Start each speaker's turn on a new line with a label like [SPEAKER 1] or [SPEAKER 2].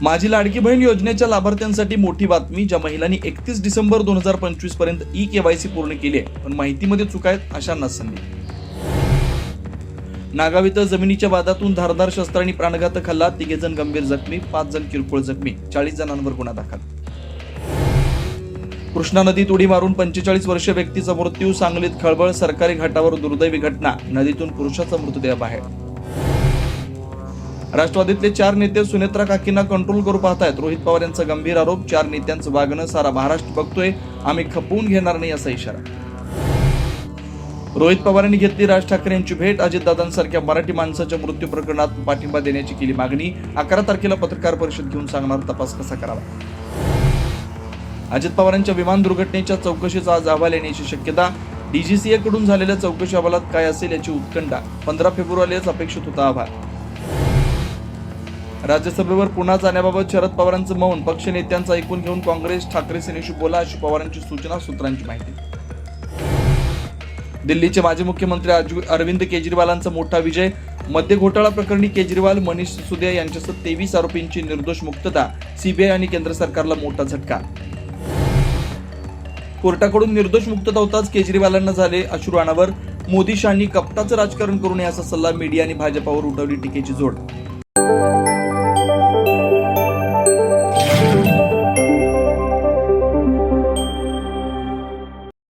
[SPEAKER 1] माझी लाडकी बहीण योजनेच्या लाभार्थ्यांसाठी मोठी बातमी. ज्या महिलांनी 31 डिसेंबर 2025 पर्यंत ई-केवायसी पूर्ण केली आहे पण माहितीमध्ये चुका आहेत अशांना संधी. नागाव इथं जमिनीच्या वादातून धारदार शस्त्रांनी प्राणघातक हल्ला. 3 जण गंभीर जखमी, 5 जण किरकोळ जखमी, 40 जणांवर गुन्हा दाखल. कृष्णा नदीत उडी मारून 45 वर्षीय व्यक्तीचा मृत्यू. सांगलीत खळबळ, सरकारी घाटावर दुर्दैवी घटना. नदीतून पुरुषाचा मृतदेह बाहेर. राष्ट्रवादीतले 4 नेते सुनेत्रा काकींना कंट्रोल करू पाहतायत. रोहित पवार यांचा गंभीर आरोप. 4 नेत्यांचं वागणं सारा महाराष्ट्र बघतोय, आम्ही खपवून घेणार नाही असा इशारा. रोहित पवारांनी घेतली राज ठाकरे यांची भेट. अजितदादांसारख्या मराठी माणसाच्या मृत्यू प्रकरणात पाठिंबा देण्याची केली मागणी. 11 तारखेला पत्रकार परिषद घेऊन सांगणार तपास कसा करावा. अजित पवारांच्या विमान दुर्घटनेच्या चौकशीचा आज अहवाल येण्याची शक्यता. डीजीसीए कडून झालेल्या चौकशी अहवालात काय असेल याची उत्कंठा. 15 फेब्रुवारीलाच अपेक्षित होता अहवाल. राज्यसभेवर पुन्हा जाण्याबाबत शरद पवारांचं मौन. पक्ष नेत्यांचं ऐकून घेऊन काँग्रेस ठाकरे सेनेशी बोला अशी पवारांची सूचना. सूत्रांची माहिती. दिल्लीचे माजी मुख्यमंत्री अरविंद केजरीवालांचा मोठा विजय. मद्य घोटाळा प्रकरणी केजरीवाल, मनीष सिसोदिया यांच्यासह 23 आरोपींची निर्दोष मुक्तता. सीबीआय आणि केंद्र सरकारला मोठा झटका. कोर्टाकडून निर्दोष मुक्तता होताच केजरीवालांना झाले अश्रू अनावर. मोदी शहांनी कपटाचं राजकारण करू नये असा सल्ला. मीडिया आणि भाजपावर उठवली टीकेची झोड.